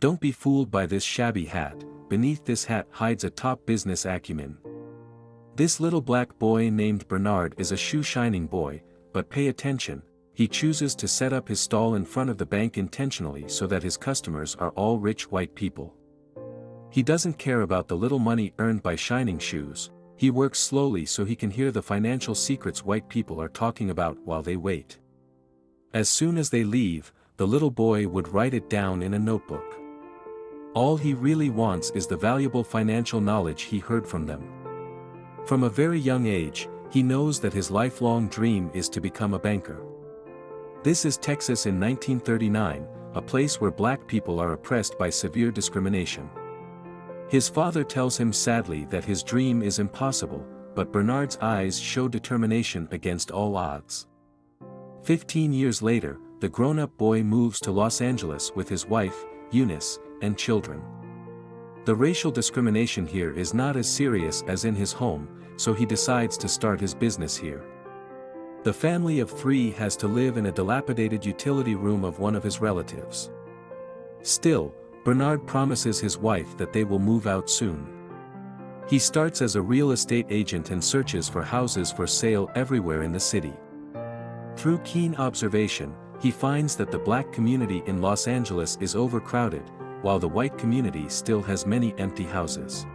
Don't be fooled by this shabby hat, beneath this hat hides a top business acumen. This little black boy named Bernard is a shoe-shining boy, but pay attention, he chooses to set up his stall in front of the bank intentionally so that his customers are all rich white people. He doesn't care about the little money earned by shining shoes, he works slowly so he can hear the financial secrets white people are talking about while they wait. As soon as they leave, the little boy would write it down in a notebook. All he really wants is the valuable financial knowledge he heard from them. From a very young age, he knows that his lifelong dream is to become a banker. This is Texas in 1939, a place where black people are oppressed by severe discrimination. His father tells him sadly that his dream is impossible, but Bernard's eyes show determination against all odds. 15 years later, the grown-up boy moves to Los Angeles with his wife, Eunice, and children. The racial discrimination here is not as serious as in his home, so he decides to start his business here. The family of 3 has to live in a dilapidated utility room of one of his relatives. Still, Bernard promises his wife that they will move out soon. He starts as a real estate agent and searches for houses for sale everywhere in the city. Through keen observation, he finds that the black community in Los Angeles is overcrowded, while the white community still has many empty houses.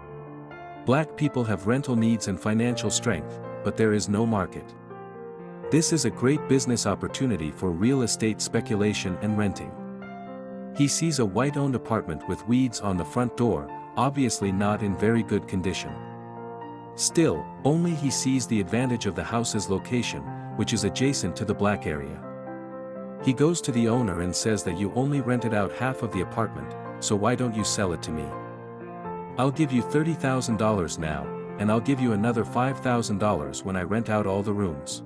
Black people have rental needs and financial strength, but there is no market. This is a great business opportunity for real estate speculation and renting. He sees a white-owned apartment with weeds on the front door, obviously not in very good condition. Still, only he sees the advantage of the house's location, which is adjacent to the black area. He goes to the owner and says that you only rented out half of the apartment, so why don't you sell it to me? I'll give you $30,000 now, and I'll give you another $5,000 when I rent out all the rooms.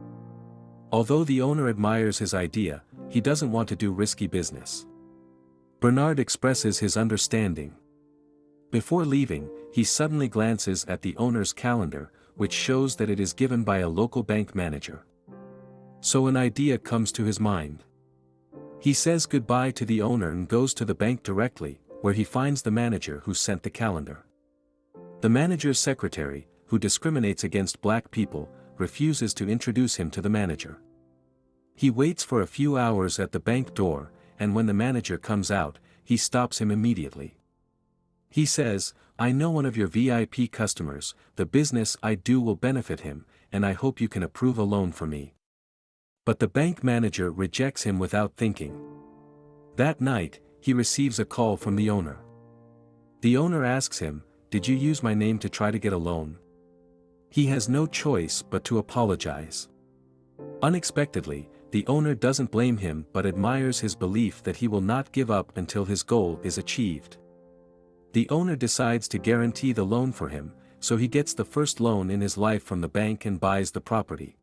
Although the owner admires his idea, he doesn't want to do risky business. Bernard expresses his understanding. Before leaving, he suddenly glances at the owner's calendar, which shows that it is given by a local bank manager. So an idea comes to his mind. He says goodbye to the owner and goes to the bank directly, where he finds the manager who sent the calendar. The manager's secretary, who discriminates against black people, refuses to introduce him to the manager. He waits for a few hours at the bank door, and when the manager comes out, he stops him immediately. He says, "I know one of your VIP customers, the business I do will benefit him, and I hope you can approve a loan for me." But the bank manager rejects him without thinking. That night, he receives a call from the owner. The owner asks him, "Did you use my name to try to get a loan?" He has no choice but to apologize. Unexpectedly, the owner doesn't blame him but admires his belief that he will not give up until his goal is achieved. The owner decides to guarantee the loan for him, so he gets the first loan in his life from the bank and buys the property.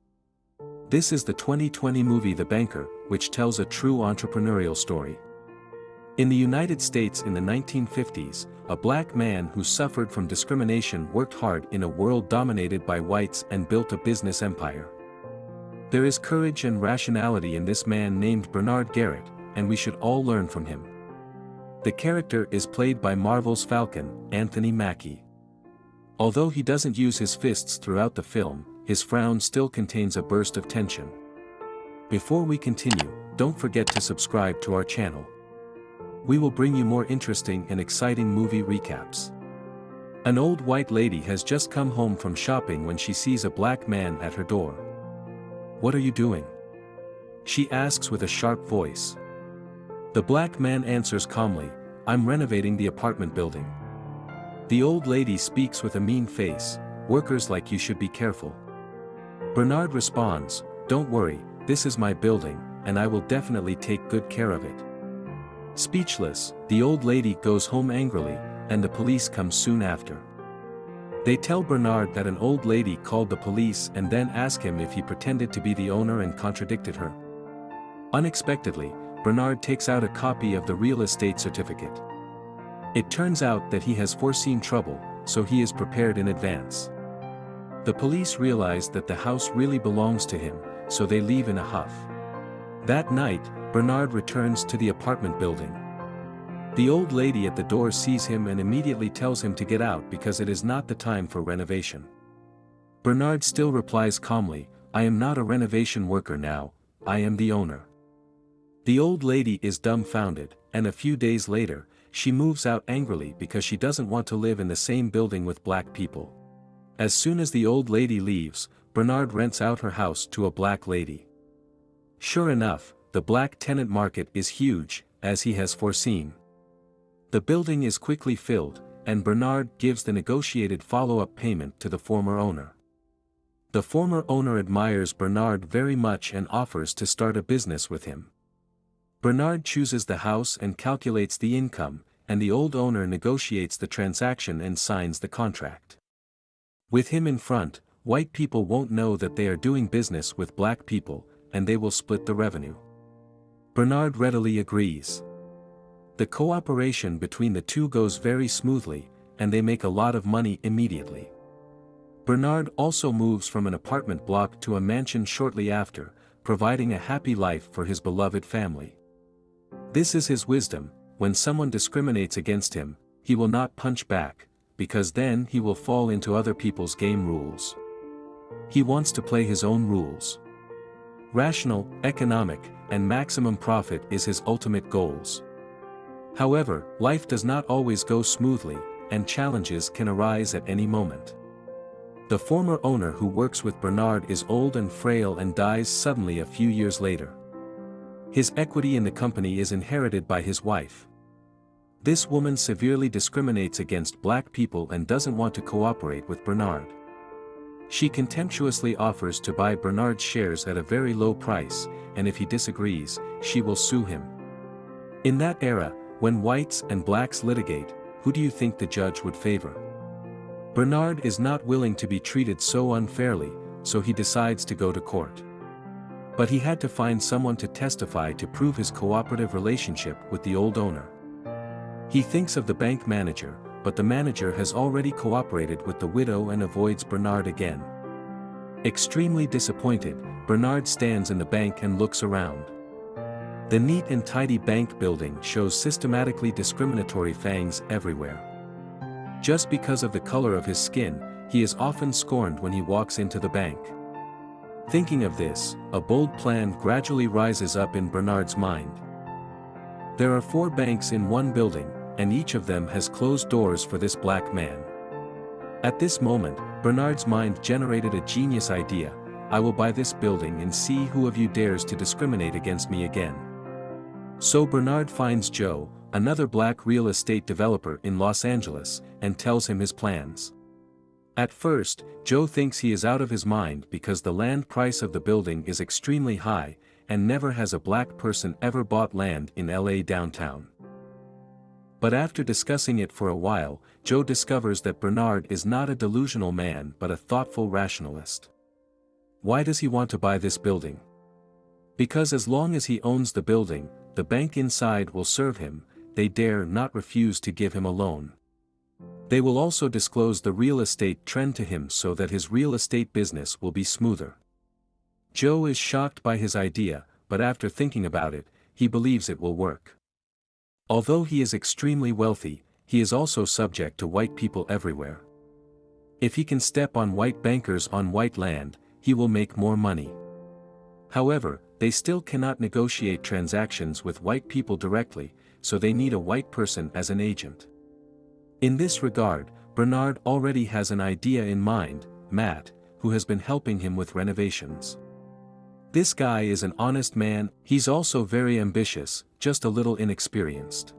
This is the 2020 movie The Banker, which tells a true entrepreneurial story. In the United States in the 1950s, a black man who suffered from discrimination worked hard in a world dominated by whites and built a business empire. There is courage and rationality in this man named Bernard Garrett, and we should all learn from him. The character is played by Marvel's Falcon, Anthony Mackie. Although he doesn't use his fists throughout the film, his frown still contains a burst of tension. Before we continue, don't forget to subscribe to our channel. We will bring you more interesting and exciting movie recaps. An old white lady has just come home from shopping when she sees a black man at her door. "What are you doing?" she asks with a sharp voice. The black man answers calmly, "I'm renovating the apartment building." The old lady speaks with a mean face, "Workers like you should be careful." Bernard responds, "Don't worry, this is my building, and I will definitely take good care of it." Speechless, the old lady goes home angrily, and the police come soon after. They tell Bernard that an old lady called the police and then ask him if he pretended to be the owner and contradicted her. Unexpectedly, Bernard takes out a copy of the real estate certificate. It turns out that he has foreseen trouble, so he is prepared in advance. The police realize that the house really belongs to him, so they leave in a huff. That night, Bernard returns to the apartment building. The old lady at the door sees him and immediately tells him to get out because it is not the time for renovation. Bernard still replies calmly, "I am not a renovation worker now, I am the owner." The old lady is dumbfounded, and a few days later, she moves out angrily because she doesn't want to live in the same building with black people. As soon as the old lady leaves, Bernard rents out her house to a black lady. Sure enough, the black tenant market is huge, as he has foreseen. The building is quickly filled, and Bernard gives the negotiated follow-up payment to the former owner. The former owner admires Bernard very much and offers to start a business with him. Bernard chooses the house and calculates the income, and the old owner negotiates the transaction and signs the contract. With him in front, white people won't know that they are doing business with black people, and they will split the revenue. Bernard readily agrees. The cooperation between the two goes very smoothly, and they make a lot of money immediately. Bernard also moves from an apartment block to a mansion shortly after, providing a happy life for his beloved family. This is his wisdom: when someone discriminates against him, he will not punch back, because then he will fall into other people's game rules. He wants to play his own rules. Rational, economic, and maximum profit is his ultimate goals. However, life does not always go smoothly, and challenges can arise at any moment. The former owner who works with Bernard is old and frail and dies suddenly a few years later. His equity in the company is inherited by his wife. This woman severely discriminates against black people and doesn't want to cooperate with Bernard. She contemptuously offers to buy Bernard's shares at a very low price, and if he disagrees, she will sue him. In that era, when whites and blacks litigate, who do you think the judge would favor? Bernard is not willing to be treated so unfairly, so he decides to go to court. But he had to find someone to testify to prove his cooperative relationship with the old owner. He thinks of the bank manager, but the manager has already cooperated with the widow and avoids Bernard again. Extremely disappointed, Bernard stands in the bank and looks around. The neat and tidy bank building shows systematically discriminatory fangs everywhere. Just because of the color of his skin, he is often scorned when he walks into the bank. Thinking of this, a bold plan gradually rises up in Bernard's mind. There are 4 banks in one building, and each of them has closed doors for this black man. At this moment, Bernard's mind generated a genius idea: I will buy this building and see who of you dares to discriminate against me again. So Bernard finds Joe, another black real estate developer in Los Angeles, and tells him his plans. At first, Joe thinks he is out of his mind because the land price of the building is extremely high, and never has a black person ever bought land in LA downtown. But after discussing it for a while, Joe discovers that Bernard is not a delusional man but a thoughtful rationalist. Why does he want to buy this building? Because as long as he owns the building, the bank inside will serve him, they dare not refuse to give him a loan. They will also disclose the real estate trend to him so that his real estate business will be smoother. Joe is shocked by his idea, but after thinking about it, he believes it will work. Although he is extremely wealthy, he is also subject to white people everywhere. If he can step on white bankers on white land, he will make more money. However, they still cannot negotiate transactions with white people directly, so they need a white person as an agent. In this regard, Bernard already has an idea in mind: Matt, who has been helping him with renovations. This guy is an honest man, he's also very ambitious, just a little inexperienced.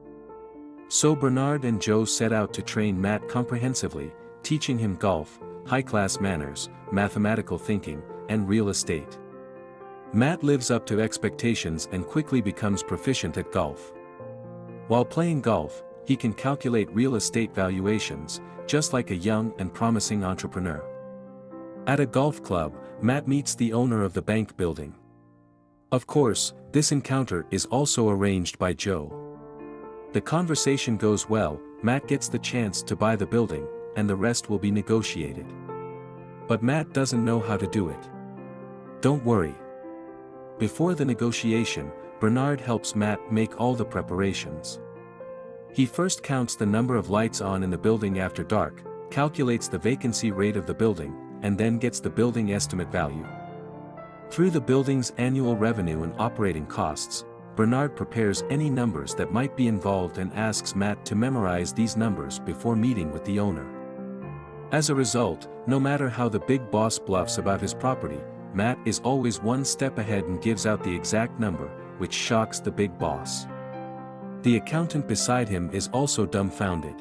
So Bernard and Joe set out to train Matt comprehensively, teaching him golf, high-class manners, mathematical thinking, and real estate. Matt lives up to expectations and quickly becomes proficient at golf. While playing golf, he can calculate real estate valuations, just like a young and promising entrepreneur. At a golf club, Matt meets the owner of the bank building. Of course, this encounter is also arranged by Joe. The conversation goes well, Matt gets the chance to buy the building, and the rest will be negotiated. But Matt doesn't know how to do it. Don't worry. Before the negotiation, Bernard helps Matt make all the preparations. He first counts the number of lights on in the building after dark, calculates the vacancy rate of the building, and then gets the building estimate value. Through the building's annual revenue and operating costs, Bernard prepares any numbers that might be involved and asks Matt to memorize these numbers before meeting with the owner. As a result, no matter how the big boss bluffs about his property, Matt is always one step ahead and gives out the exact number, which shocks the big boss. The accountant beside him is also dumbfounded.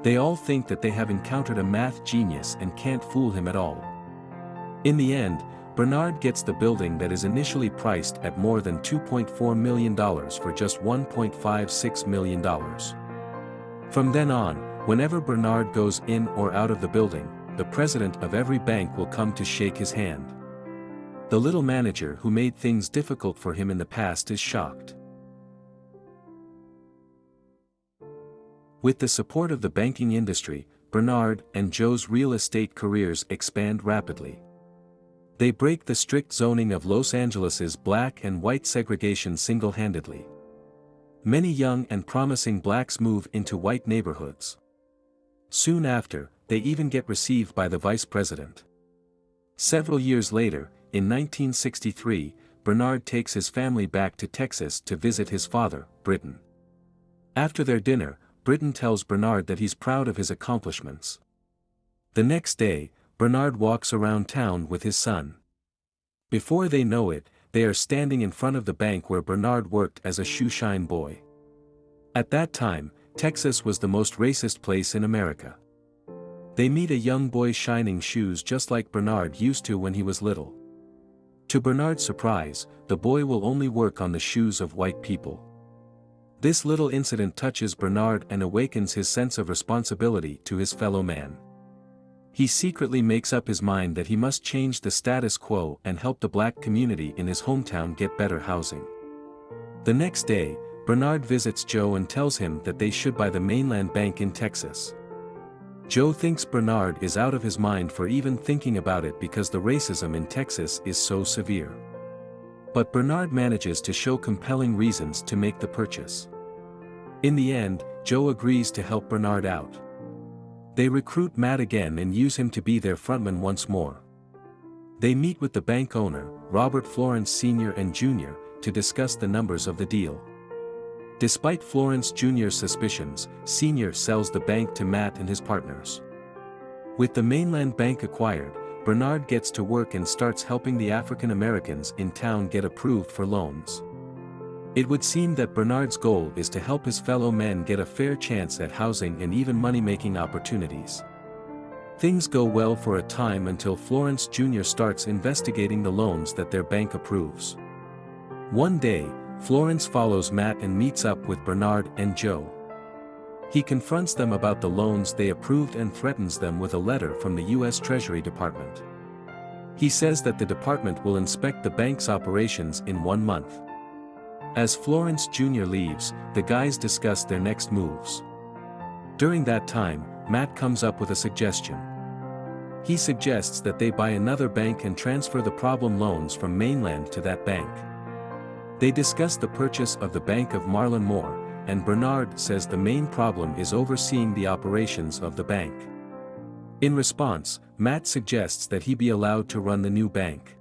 They all think that they have encountered a math genius and can't fool him at all. In the end, Bernard gets the building that is initially priced at more than $2.4 million for just $1.56 million. From then on, whenever Bernard goes in or out of the building, the president of every bank will come to shake his hand. The little manager who made things difficult for him in the past is shocked. With the support of the banking industry, Bernard and Joe's real estate careers expand rapidly. They break the strict zoning of Los Angeles's black and white segregation single-handedly. Many young and promising blacks move into white neighborhoods. Soon after, they even get received by the vice president. Several years later, in 1963, Bernard takes his family back to Texas to visit his father, Britton. After their dinner, Britton tells Bernard that he's proud of his accomplishments. The next day, Bernard walks around town with his son. Before they know it, they are standing in front of the bank where Bernard worked as a shoeshine boy. At that time, Texas was the most racist place in America. They meet a young boy shining shoes just like Bernard used to when he was little. To Bernard's surprise, the boy will only work on the shoes of white people. This little incident touches Bernard and awakens his sense of responsibility to his fellow man. He secretly makes up his mind that he must change the status quo and help the black community in his hometown get better housing. The next day, Bernard visits Joe and tells him that they should buy the Mainland Bank in Texas. Joe thinks Bernard is out of his mind for even thinking about it because the racism in Texas is so severe. But Bernard manages to show compelling reasons to make the purchase. In the end, Joe agrees to help Bernard out. They recruit Matt again and use him to be their frontman once more. They meet with the bank owner, Robert Florence Sr. and Jr., to discuss the numbers of the deal. Despite Florence Jr.'s suspicions, Sr. sells the bank to Matt and his partners. With the Mainland Bank acquired, Bernard gets to work and starts helping the African Americans in town get approved for loans. It would seem that Bernard's goal is to help his fellow men get a fair chance at housing and even money-making opportunities. Things go well for a time until Florence Jr. starts investigating the loans that their bank approves. One day, Florence follows Matt and meets up with Bernard and Joe. He confronts them about the loans they approved and threatens them with a letter from the U.S. Treasury Department. He says that the department will inspect the bank's operations in 1 month. As Florence Jr. leaves, the guys discuss their next moves. During that time, Matt comes up with a suggestion. He suggests that they buy another bank and transfer the problem loans from Mainland to that bank. They discuss the purchase of the Bank of Marlon Moore, and Bernard says the main problem is overseeing the operations of the bank. In response, Matt suggests that he be allowed to run the new bank.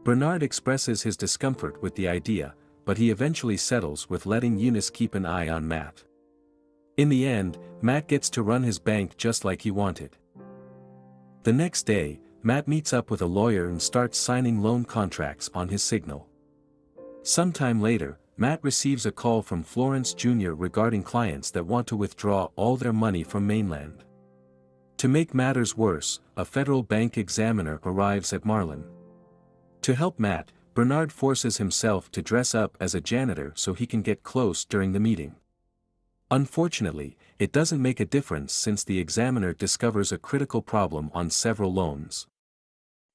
Bernard expresses his discomfort with the idea, but he eventually settles with letting Eunice keep an eye on Matt. In the end, Matt gets to run his bank just like he wanted. The next day, Matt meets up with a lawyer and starts signing loan contracts on his signal. Sometime later, Matt receives a call from Florence Jr. regarding clients that want to withdraw all their money from Mainland. To make matters worse, a federal bank examiner arrives at Marlon. To help Matt, Bernard forces himself to dress up as a janitor so he can get close during the meeting. Unfortunately, it doesn't make a difference since the examiner discovers a critical problem on several loans.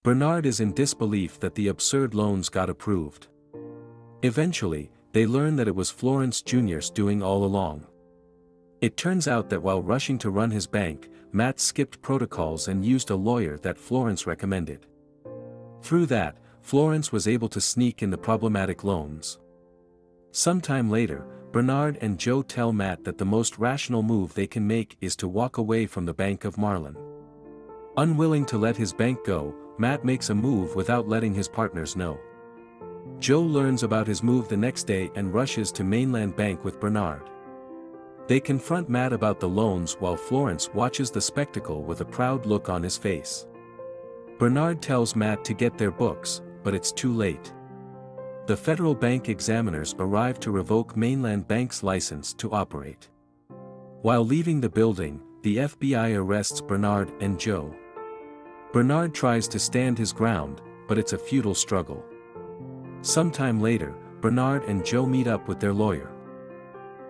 Bernard is in disbelief that the absurd loans got approved. Eventually, they learn that it was Florence Jr.'s doing all along. It turns out that while rushing to run his bank, Matt skipped protocols and used a lawyer that Florence recommended. Through that, Florence was able to sneak in the problematic loans. Sometime later, Bernard and Joe tell Matt that the most rational move they can make is to walk away from the Bank of Marlin. Unwilling to let his bank go, Matt makes a move without letting his partners know. Joe learns about his move the next day and rushes to Mainland Bank with Bernard. They confront Matt about the loans while Florence watches the spectacle with a proud look on his face. Bernard tells Matt to get their books, but it's too late. The federal bank examiners arrive to revoke Mainland Bank's license to operate. While leaving the building, the FBI arrests Bernard and Joe. Bernard tries to stand his ground, but it's a futile struggle. Sometime later, Bernard and Joe meet up with their lawyer.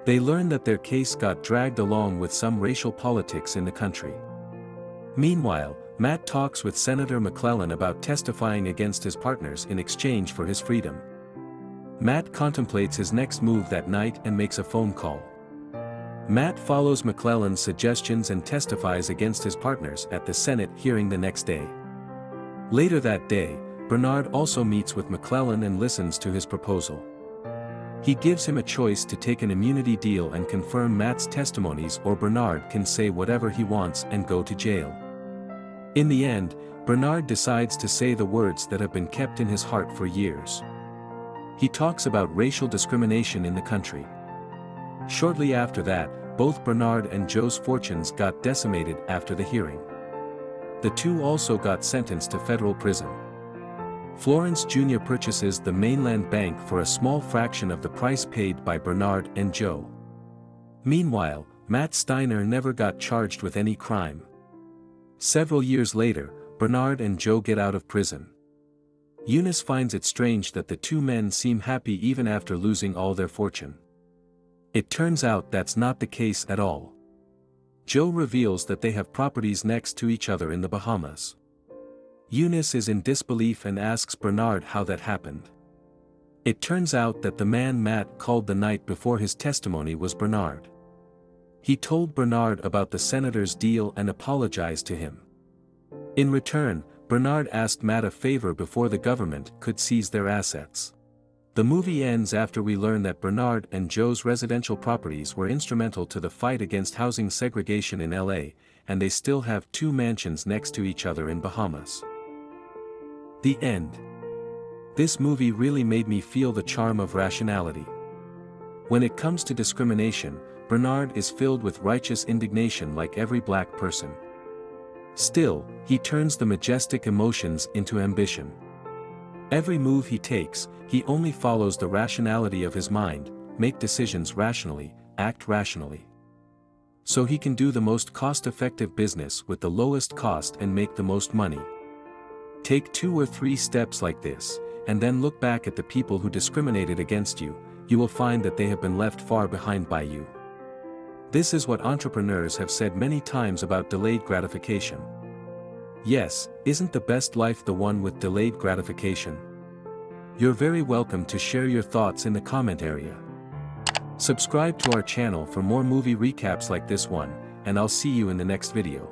They learn that their case got dragged along with some racial politics in the country. Meanwhile, Matt talks with Senator McClellan about testifying against his partners in exchange for his freedom. Matt contemplates his next move that night and makes a phone call. Matt follows McClellan's suggestions and testifies against his partners at the Senate hearing the next day. Later that day, Bernard also meets with McClellan and listens to his proposal. He gives him a choice to take an immunity deal and confirm Matt's testimonies, or Bernard can say whatever he wants and go to jail. In the end, Bernard decides to say the words that have been kept in his heart for years. He talks about racial discrimination in the country. Shortly after that, both Bernard and Joe's fortunes got decimated after the hearing. The two also got sentenced to federal prison. Florence Jr. purchases the Mainland Bank for a small fraction of the price paid by Bernard and Joe. Meanwhile, Matt Steiner never got charged with any crime. Several years later, Bernard and Joe get out of prison. Eunice finds it strange that the two men seem happy even after losing all their fortune. It turns out that's not the case at all. Joe reveals that they have properties next to each other in the Bahamas. Eunice is in disbelief and asks Bernard how that happened. It turns out that the man Matt called the night before his testimony was Bernard. He told Bernard about the senator's deal and apologized to him. In return, Bernard asked Matt a favor before the government could seize their assets. The movie ends after we learn that Bernard and Joe's residential properties were instrumental to the fight against housing segregation in LA, and they still have two mansions next to each other in Bahamas. The end. This movie really made me feel the charm of rationality. When it comes to discrimination, Bernard is filled with righteous indignation like every black person. Still, he turns the majestic emotions into ambition. Every move he takes, he only follows the rationality of his mind, make decisions rationally, act rationally. So he can do the most cost-effective business with the lowest cost and make the most money. Take 2 or 3 steps like this, and then look back at the people who discriminated against you, you will find that they have been left far behind by you. This is what entrepreneurs have said many times about delayed gratification. Yes, isn't the best life the one with delayed gratification? You're very welcome to share your thoughts in the comment area. Subscribe to our channel for more movie recaps like this one, and I'll see you in the next video.